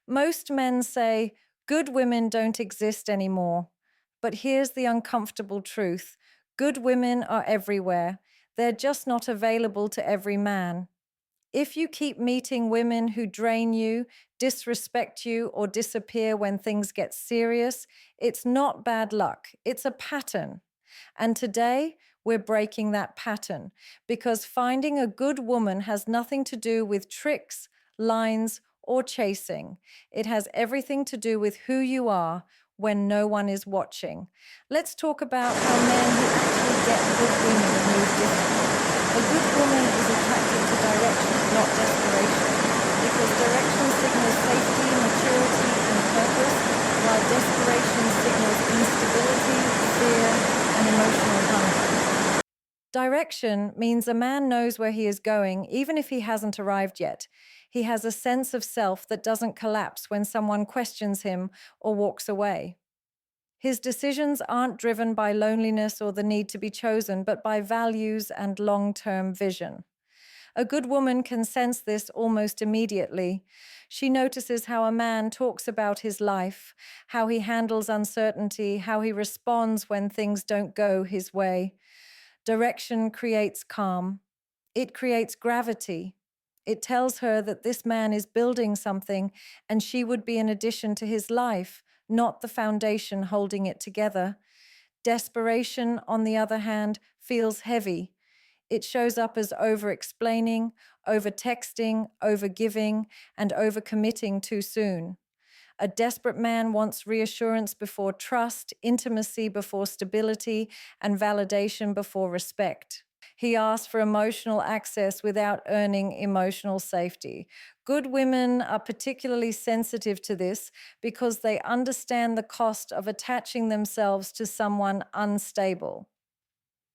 Most men say, good women don't exist anymore. But here's the uncomfortable truth: good women are everywhere. They're just not available to every man. If you keep meeting women who drain you, disrespect you, or disappear when things get serious, it's not bad luck, it's a pattern. And today, we're breaking that pattern because finding a good woman has nothing to do with tricks, lines, or chasing. It has everything to do with who you are when no one is watching. Let's talk about how men who actually get good women move differently. A good woman is attracted to direction, not desperation, because direction signals safety, maturity, and purpose, while desperation signals instability, fear, and emotional hunger. Direction means a man knows where he is going, even if he hasn't arrived yet. He has a sense of self that doesn't collapse when someone questions him or walks away. His decisions aren't driven by loneliness or the need to be chosen, but by values and long-term vision. A good woman can sense this almost immediately. She notices how a man talks about his life, how he handles uncertainty, how he responds when things don't go his way. Direction creates calm. It creates gravity. It tells her that this man is building something and she would be an addition to his life, not the foundation holding it together. Desperation, on the other hand, feels heavy. It shows up as over-explaining, over-texting, over-giving, and over-committing too soon. A desperate man wants reassurance before trust, intimacy before stability, and validation before respect. He asks for emotional access without earning emotional safety. Good women are particularly sensitive to this because they understand the cost of attaching themselves to someone unstable.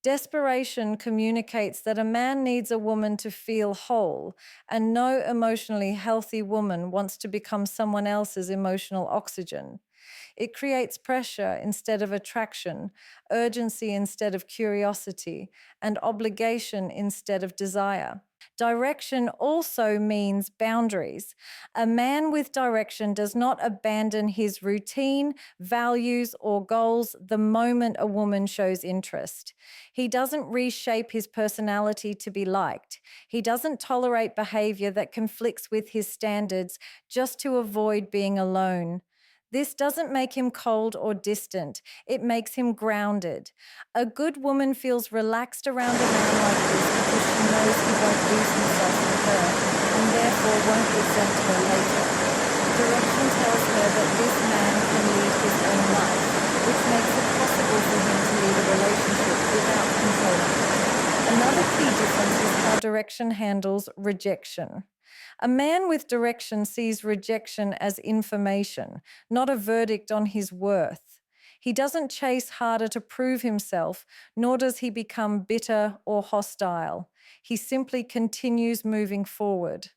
Desperation communicates that a man needs a woman to feel whole, and no emotionally healthy woman wants to become someone else's emotional oxygen. It creates pressure instead of attraction, urgency instead of curiosity, and obligation instead of desire. Direction also means boundaries. A man with direction does not abandon his routine, values, or goals the moment a woman shows interest. He doesn't reshape his personality to be liked. He doesn't tolerate behavior that conflicts with his standards just to avoid being alone. This doesn't make him cold or distant. It makes him grounded. A good woman feels relaxed around a man like this because she knows he won't lose himself in her and therefore won't resent her later. Direction tells her that this man can lead his own life, which makes it possible for him to lead a relationship without controlling it. Another key difference is how direction handles rejection. A man with direction sees rejection as information, not a verdict on his worth. He doesn't chase harder to prove himself, nor does he become bitter or hostile. He simply continues moving forward.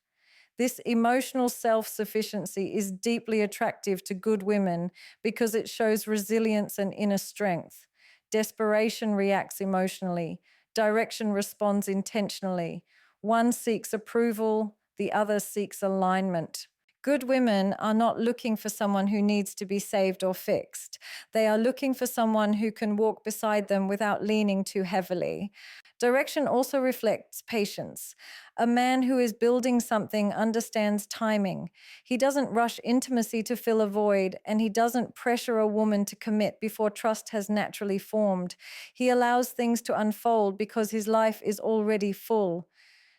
This emotional self-sufficiency is deeply attractive to good women because it shows resilience and inner strength. Desperation reacts emotionally. Direction responds intentionally. One seeks approval, the other seeks alignment. Good women are not looking for someone who needs to be saved or fixed. They are looking for someone who can walk beside them without leaning too heavily. Direction also reflects patience. A man who is building something understands timing. He doesn't rush intimacy to fill a void, and he doesn't pressure a woman to commit before trust has naturally formed. He allows things to unfold because his life is already full.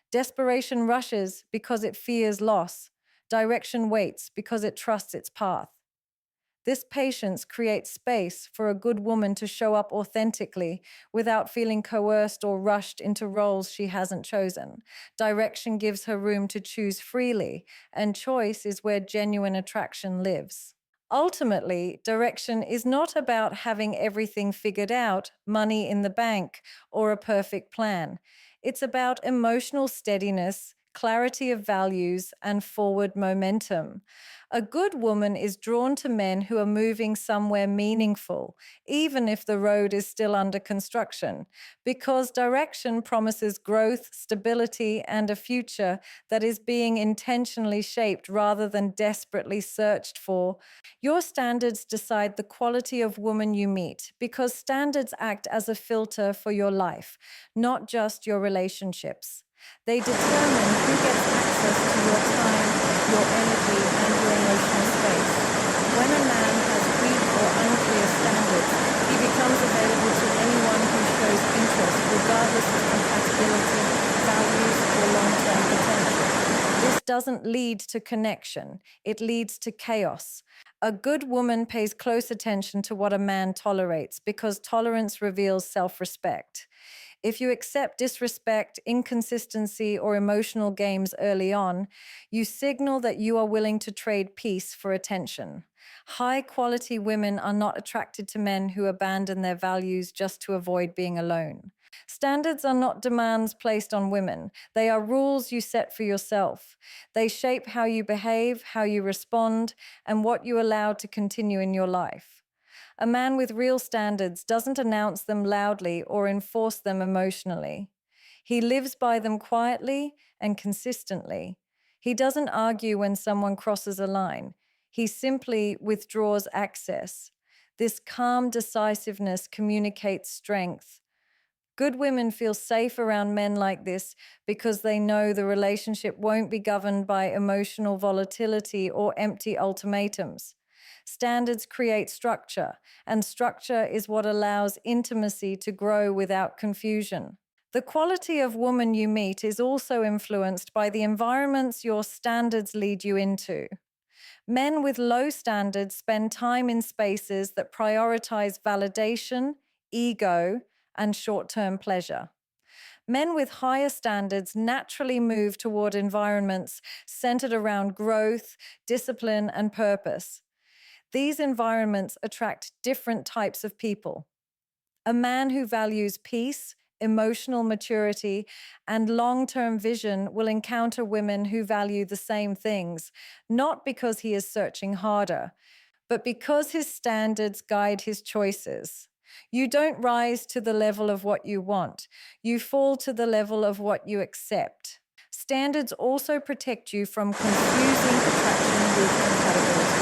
Desperation rushes because it fears loss. Direction waits because it trusts its path. This patience creates space for a good woman to show up authentically without feeling coerced or rushed into roles she hasn't chosen. Direction gives her room to choose freely, and choice is where genuine attraction lives. Ultimately, direction is not about having everything figured out, money in the bank, or a perfect plan. It's about emotional steadiness, clarity of values, and forward momentum. A good woman is drawn to men who are moving somewhere meaningful, even if the road is still under construction, because direction promises growth, stability, and a future that is being intentionally shaped rather than desperately searched for. Your standards decide the quality of woman you meet because standards act as a filter for your life, not just your relationships. They determine who gets access to your time, your energy, and your emotional space. When a man has weak or unclear standards, he becomes available to anyone who shows interest, regardless of compatibility, values, or long-term potential. This doesn't lead to connection, it leads to chaos. A good woman pays close attention to what a man tolerates because tolerance reveals self-respect. If you accept disrespect, inconsistency, or emotional games early on, you signal that you are willing to trade peace for attention. High quality women are not attracted to men who abandon their values just to avoid being alone. Standards are not demands placed on women. They are rules you set for yourself. They shape how you behave, how you respond, and what you allow to continue in your life. A man with real standards doesn't announce them loudly or enforce them emotionally. He lives by them quietly and consistently. He doesn't argue when someone crosses a line. He simply withdraws access. This calm decisiveness communicates strength. Good women feel safe around men like this because they know the relationship won't be governed by emotional volatility or empty ultimatums. Standards create structure, and structure is what allows intimacy to grow without confusion. The quality of woman you meet is also influenced by the environments your standards lead you into. Men with low standards spend time in spaces that prioritize validation, ego, and short term pleasure. Men with higher standards naturally move toward environments centered around growth, discipline, and purpose. These environments attract different types of people. A man who values peace, emotional maturity, and long term vision will encounter women who value the same things, not because he is searching harder, but because his standards guide his choices. You don't rise to the level of what you want, you fall to the level of what you accept. Standards also protect you from confusing attraction with compatibility.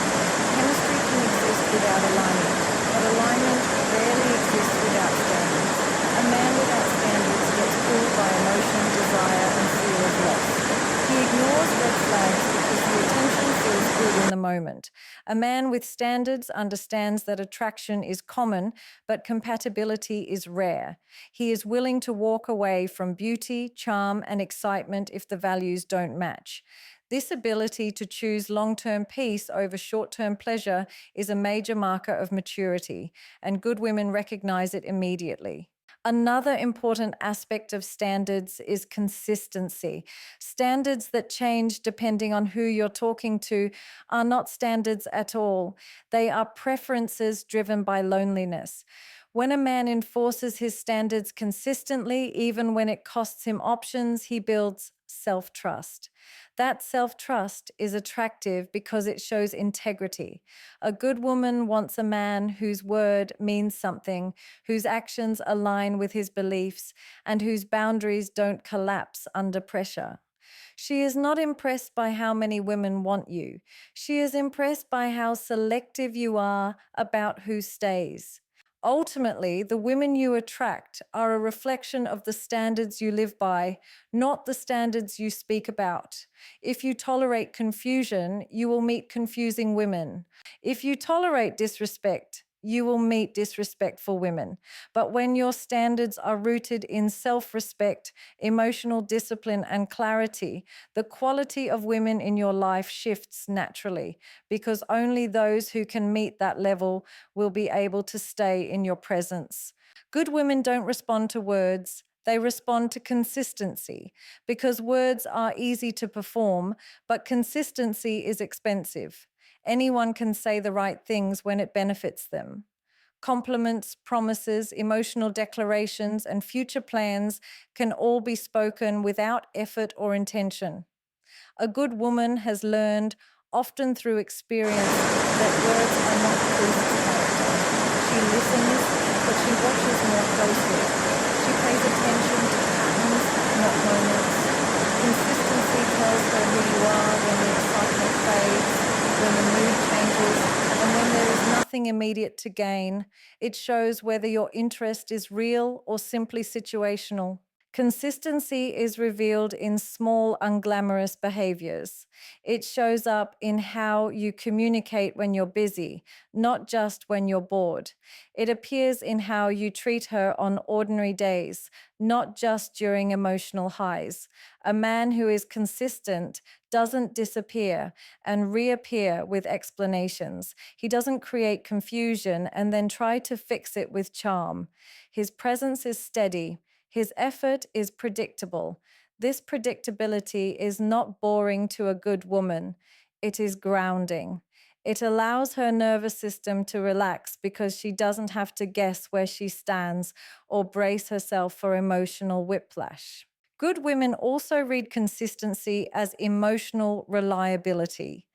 Chemistry can exist without alignment, but alignment rarely exists without standards. A man without standards gets pulled by emotion, desire, and fear of loss. He ignores red flags because the attention feels good in the moment. A man with standards understands that attraction is common, but compatibility is rare. He is willing to walk away from beauty, charm, and excitement if the values don't match. This ability to choose long-term peace over short-term pleasure is a major marker of maturity, and good women recognize it immediately. Another important aspect of standards is consistency. Standards that change depending on who you're talking to are not standards at all. They are preferences driven by loneliness. When a man enforces his standards consistently, even when it costs him options, he builds self-trust. That self-trust is attractive because it shows integrity. A good woman wants a man whose word means something, whose actions align with his beliefs, and whose boundaries don't collapse under pressure. She is not impressed by how many women want you. She is impressed by how selective you are about who stays. Ultimately, the women you attract are a reflection of the standards you live by, not the standards you speak about. If you tolerate confusion, you will meet confusing women. If you tolerate disrespect, you will meet disrespectful women. But when your standards are rooted in self-respect, emotional discipline, and clarity, the quality of women in your life shifts naturally because only those who can meet that level will be able to stay in your presence. Good women don't respond to words. They respond to consistency because words are easy to perform, but consistency is expensive. Anyone can say the right things when it benefits them. Compliments, promises, emotional declarations, and future plans can all be spoken without effort or intention. A good woman has learned, often through experience, that words are not proof of character. She listens, but she watches more closely. She pays attention to patterns, not moments. Consistency tells her who you are when the excitement fades, when the mood changes, and when there is nothing immediate to gain. It shows whether your interest is real or simply situational. Consistency is revealed in small, unglamorous behaviors. It shows up in how you communicate when you're busy, not just when you're bored. It appears in how you treat her on ordinary days, not just during emotional highs. A man who is consistent doesn't disappear and reappear with explanations. He doesn't create confusion and then try to fix it with charm. His presence is steady. His effort is predictable. This predictability is not boring to a good woman. It is grounding. It allows her nervous system to relax because she doesn't have to guess where she stands or brace herself for emotional whiplash. Good women also read consistency as emotional reliability.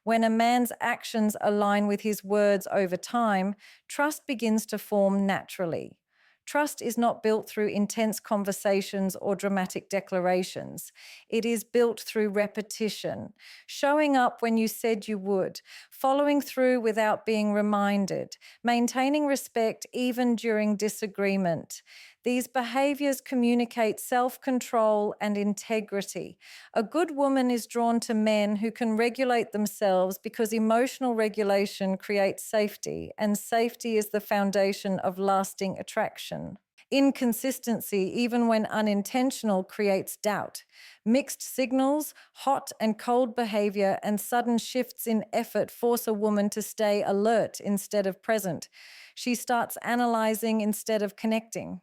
When a man's actions align with his words over time, trust begins to form naturally. Trust is not built through intense conversations or dramatic declarations. It is built through repetition, showing up when you said you would, following through without being reminded, maintaining respect even during disagreement. These behaviors communicate self-control and integrity. A good woman is drawn to men who can regulate themselves because emotional regulation creates safety, and safety is the foundation of lasting attraction. Inconsistency, even when unintentional, creates doubt. Mixed signals, hot and cold behavior, and sudden shifts in effort force a woman to stay alert instead of present. She starts analyzing instead of connecting.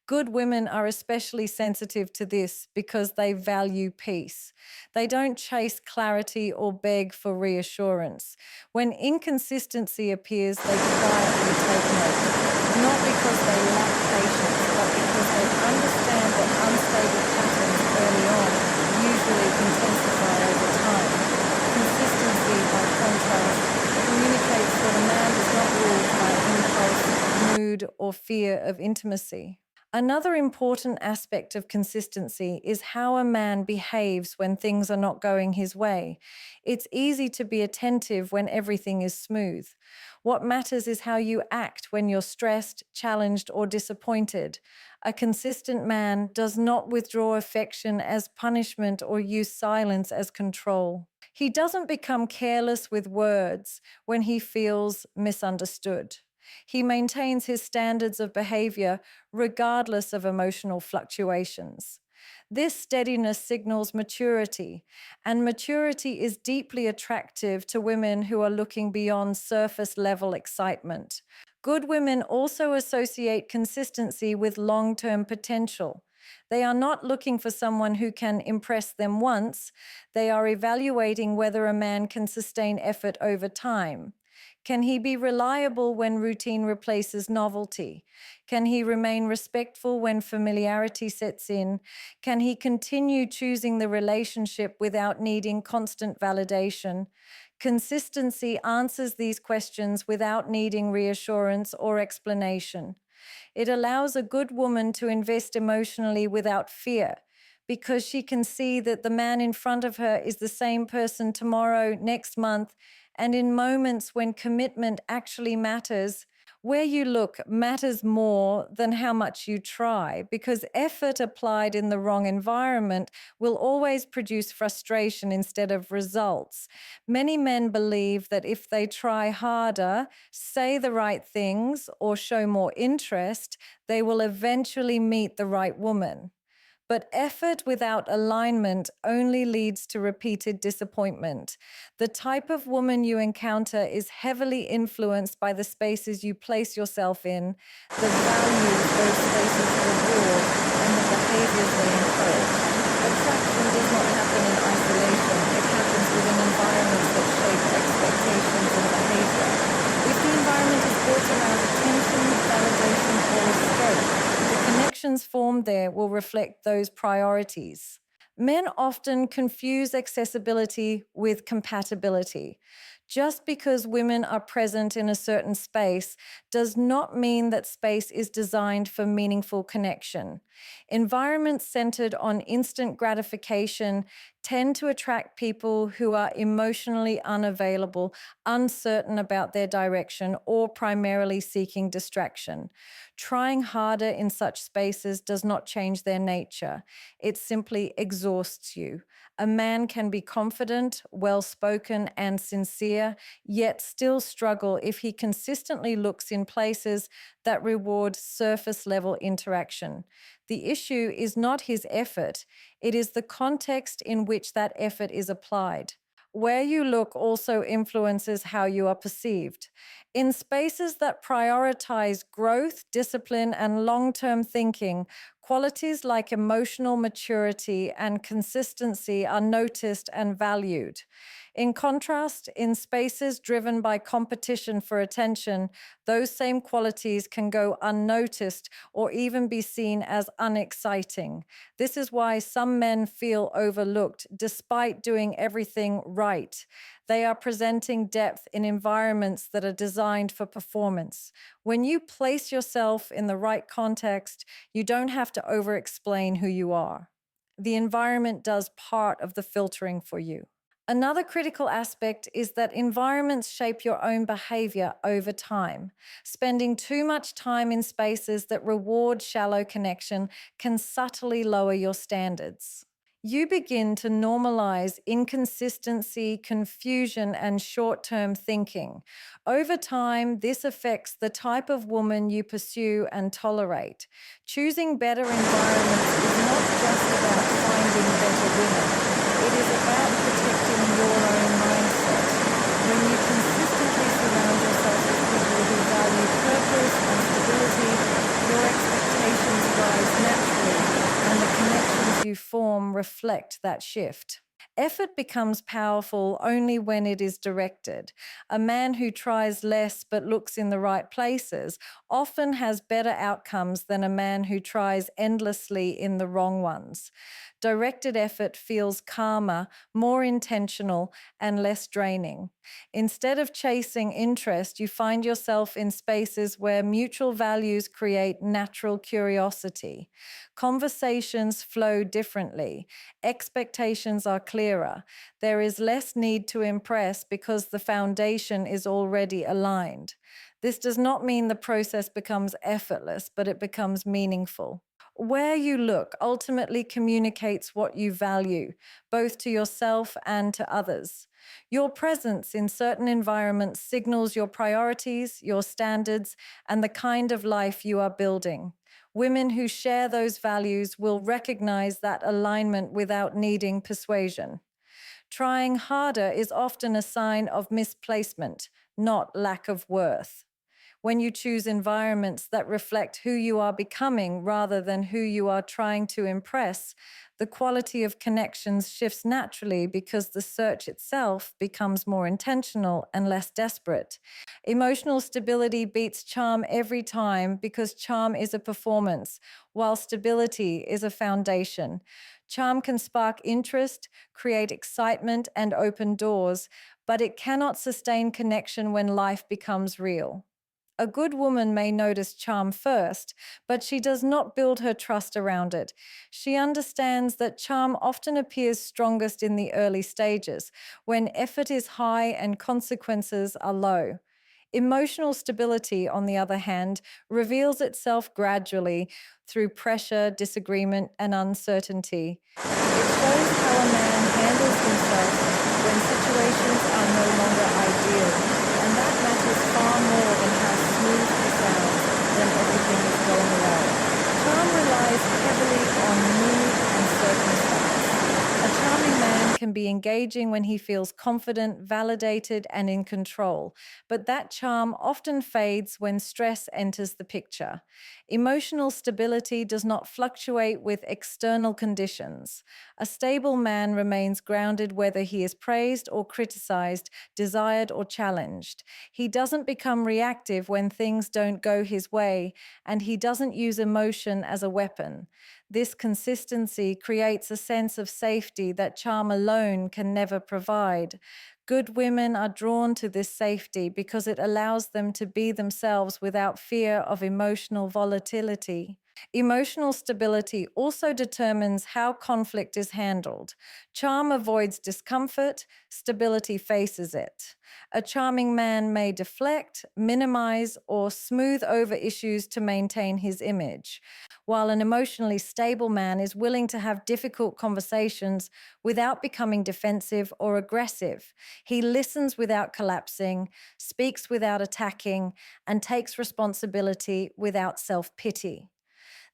Good women are especially sensitive to this because they value peace. They don't chase clarity or beg for reassurance. When inconsistency appears, they quietly take note, not because they lack patience, but because they understand that unstable patterns early on usually intensify over time. Consistency, by contrast, communicates that a man is not ruled by impulse, mood, or fear of intimacy. Another important aspect of consistency is how a man behaves when things are not going his way. It's easy to be attentive when everything is smooth. What matters is how you act when you're stressed, challenged, or disappointed. A consistent man does not withdraw affection as punishment or use silence as control. He doesn't become careless with words when he feels misunderstood. He maintains his standards of behavior regardless of emotional fluctuations. This steadiness signals maturity, and maturity is deeply attractive to women who are looking beyond surface-level excitement. Good women also associate consistency with long-term potential. They are not looking for someone who can impress them once. They are evaluating whether a man can sustain effort over time. Can he be reliable when routine replaces novelty? Can he remain respectful when familiarity sets in? Can he continue choosing the relationship without needing constant validation? Consistency answers these questions without needing reassurance or explanation. It allows a good woman to invest emotionally without fear, because she can see that the man in front of her is the same person tomorrow, next month, and in moments when commitment actually matters. Where you look matters more than how much you try, because effort applied in the wrong environment will always produce frustration instead of results. Many men believe that if they try harder, say the right things, or show more interest, they will eventually meet the right woman. But effort without alignment only leads to repeated disappointment. The type of woman you encounter is heavily influenced by the spaces you place yourself in, the values those spaces reward, and the behaviors they encourage. Attraction does not happen in isolation. It happens within environments that shape expectations and behavior. If the environment is built around found there will reflect those priorities. Men often confuse accessibility with compatibility. Just because women are present in a certain space does not mean that space is designed for meaningful connection. Environments centered on instant gratification tend to attract people who are emotionally unavailable, uncertain about their direction, or primarily seeking distraction. Trying harder in such spaces does not change their nature. It simply exhausts you. A man can be confident, well spoken, and sincere, yet still struggle if he consistently looks in places that reward surface level interaction. The issue is not his effort, it is the context in which that effort is applied. Where you look also influences how you are perceived. In spaces that prioritize growth, discipline, and long term thinking, qualities like emotional maturity and consistency are noticed and valued. In contrast, in spaces driven by competition for attention, those same qualities can go unnoticed or even be seen as unexciting. This is why some men feel overlooked despite doing everything right. They are presenting depth in environments that are designed for performance. When you place yourself in the right context, you don't have to over-explain who you are. The environment does part of the filtering for you. Another critical aspect is that environments shape your own behavior over time. Spending too much time in spaces that reward shallow connection can subtly lower your standards. You begin to normalize inconsistency, confusion, and short-term thinking. Over time, this affects the type of woman you pursue and tolerate. Choosing better environments is not just about finding better women. It is about protecting your own mindset. When you consistently surround yourself with people who value purpose and stability, your expectations rise naturally, and the connections you form reflect that shift. Effort becomes powerful only when it is directed. A man who tries less but looks in the right places often has better outcomes than a man who tries endlessly in the wrong ones. Directed effort feels calmer, more intentional, and less draining. Instead of chasing interest, you find yourself in spaces where mutual values create natural curiosity. Conversations flow differently. Expectations are clearer. There is less need to impress because the foundation is already aligned. This does not mean the process becomes effortless, but it becomes meaningful. Where you look ultimately communicates what you value, both to yourself and to others. Your presence in certain environments signals your priorities, your standards, and the kind of life you are building. Women who share those values will recognize that alignment without needing persuasion. Trying harder is often a sign of misplacement, not lack of worth. When you choose environments that reflect who you are becoming rather than who you are trying to impress, the quality of connections shifts naturally because the search itself becomes more intentional and less desperate. Emotional stability beats charm every time because charm is a performance, while stability is a foundation. Charm can spark interest, create excitement, and open doors, but it cannot sustain connection when life becomes real. A good woman may notice charm first, but she does not build her trust around it. She understands that charm often appears strongest in the early stages, when effort is high and consequences are low. Emotional stability, on the other hand, reveals itself gradually through pressure, disagreement, and uncertainty. It shows how a man handles himself when situations are no longer ideal, and that matters far more than how smooth he sounds when everything is going well. Charm relies heavily on mood and circumstance. A charming man can be engaging when he feels confident, validated, and in control. But that charm often fades when stress enters the picture. Emotional stability does not fluctuate with external conditions. A stable man remains grounded whether he is praised or criticized, desired or challenged. He doesn't become reactive when things don't go his way, and he doesn't use emotion as a weapon. This consistency creates a sense of safety that charm alone can never provide. Good women are drawn to this safety because it allows them to be themselves without fear of emotional volatility. Emotional stability also determines how conflict is handled. Charm avoids discomfort, stability faces it. A charming man may deflect, minimize, or smooth over issues to maintain his image, while an emotionally stable man is willing to have difficult conversations without becoming defensive or aggressive. He listens without collapsing, speaks without attacking, and takes responsibility without self-pity.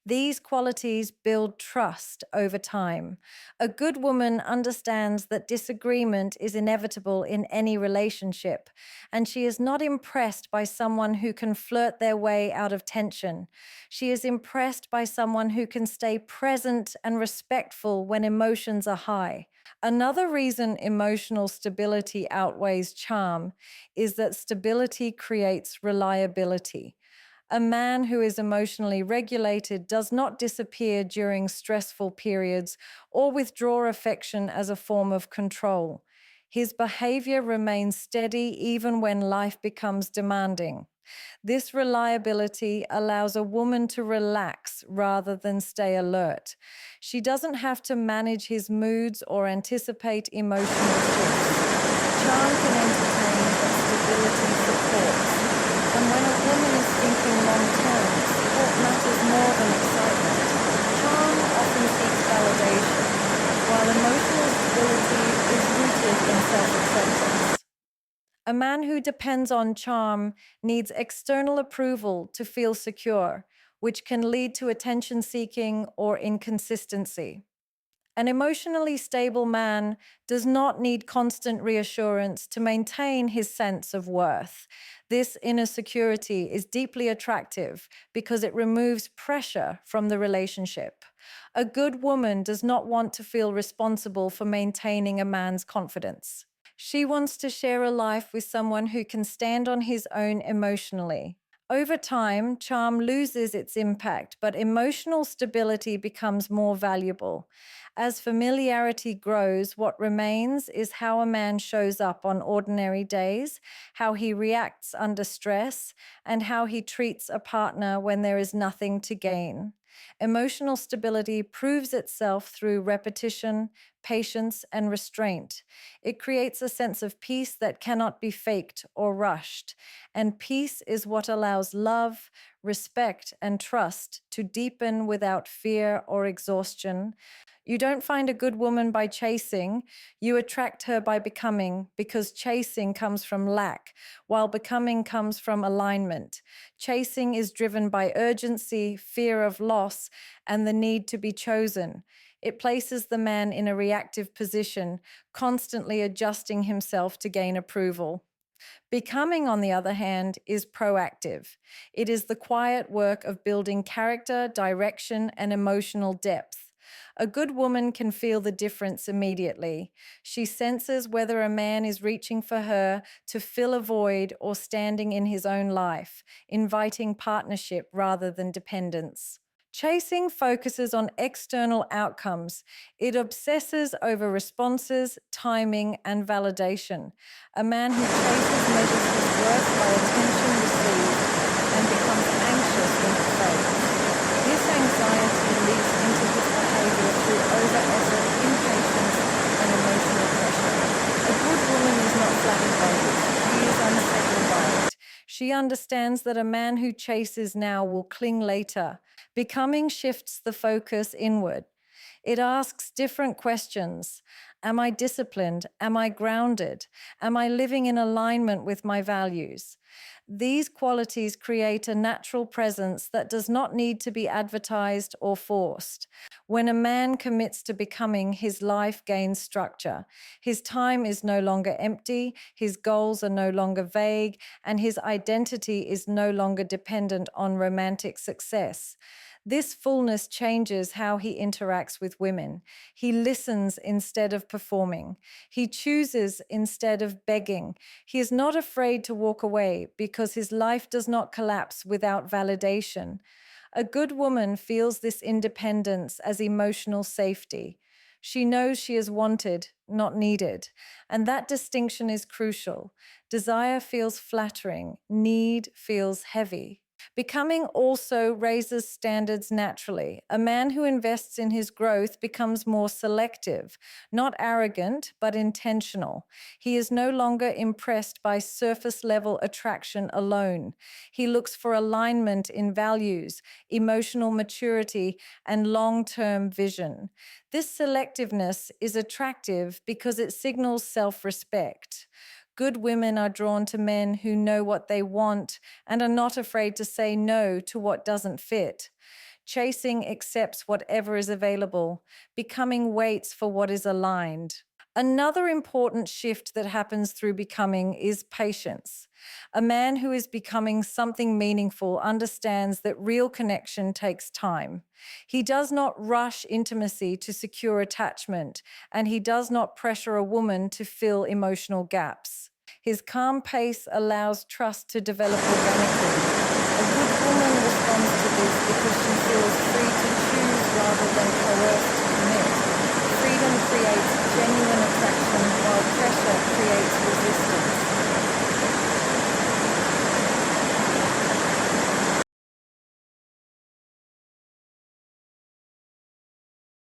These qualities build trust over time. A good woman understands that disagreement is inevitable in any relationship, and she is not impressed by someone who can flirt their way out of tension. She is impressed by someone who can stay present and respectful when emotions are high. Another reason emotional stability outweighs charm is that stability creates reliability. A man who is emotionally regulated does not disappear during stressful periods or withdraw affection as a form of control. His behavior remains steady even when life becomes demanding. This reliability allows a woman to relax rather than stay alert. She doesn't have to manage his moods or anticipate emotional shifts. Charm can entertain, but stability supports. And when a woman is thinking long-term, support matters more than excitement. Charm often seeks validation, while emotional stability is rooted in self-acceptance. A man who depends on charm needs external approval to feel secure, which can lead to attention-seeking or inconsistency. An emotionally stable man does not need constant reassurance to maintain his sense of worth. This inner security is deeply attractive because it removes pressure from the relationship. A good woman does not want to feel responsible for maintaining a man's confidence. She wants to share a life with someone who can stand on his own emotionally. Over time, charm loses its impact, but emotional stability becomes more valuable. As familiarity grows, what remains is how a man shows up on ordinary days, how he reacts under stress, and how he treats a partner when there is nothing to gain. Emotional stability proves itself through repetition, patience, and restraint. It creates a sense of peace that cannot be faked or rushed. And peace is what allows love, respect, and trust to deepen without fear or exhaustion. You don't find a good woman by chasing, you attract her by becoming, because chasing comes from lack, while becoming comes from alignment. Chasing is driven by urgency, fear of loss, and the need to be chosen. It places the man in a reactive position, constantly adjusting himself to gain approval. Becoming, on the other hand, is proactive. It is the quiet work of building character, direction, and emotional depth. A good woman can feel the difference immediately. She senses whether a man is reaching for her to fill a void or standing in his own life, inviting partnership rather than dependence. Chasing focuses on external outcomes. It obsesses over responses, timing, and validation. A man who chases measures his worth by attention received and becomes anxious when it fades. This anxiety leaks into his behavior through over-effort, impatience, and emotional pressure. A good woman is not flattered by this. She is unsettled by it. She understands that a man who chases now will cling later. Becoming shifts the focus inward. It asks different questions. Am I disciplined? Am I grounded? Am I living in alignment with my values? These qualities create a natural presence that does not need to be advertised or forced. When a man commits to becoming, his life gains structure. His time is no longer empty, his goals are no longer vague, and his identity is no longer dependent on romantic success. This fullness changes how he interacts with women. He listens instead of performing. He chooses instead of begging. He is not afraid to walk away because his life does not collapse without validation. A good woman feels this independence as emotional safety. She knows she is wanted, not needed. And that distinction is crucial. Desire feels flattering, need feels heavy. Becoming also raises standards naturally. A man who invests in his growth becomes more selective, not arrogant, but intentional. He is no longer impressed by surface level attraction alone. He looks for alignment in values, emotional maturity, and long term vision. This selectiveness is attractive because it signals self respect. Good women are drawn to men who know what they want and are not afraid to say no to what doesn't fit. Chasing accepts whatever is available. Becoming waits for what is aligned. Another important shift that happens through becoming is patience. A man who is becoming something meaningful understands that real connection takes time. He does not rush intimacy to secure attachment, and he does not pressure a woman to fill emotional gaps. His calm pace allows trust to develop organically. A good woman responds to this because she feels free to choose rather than coerced to commit. Freedom creates genuine attraction while pressure creates resistance.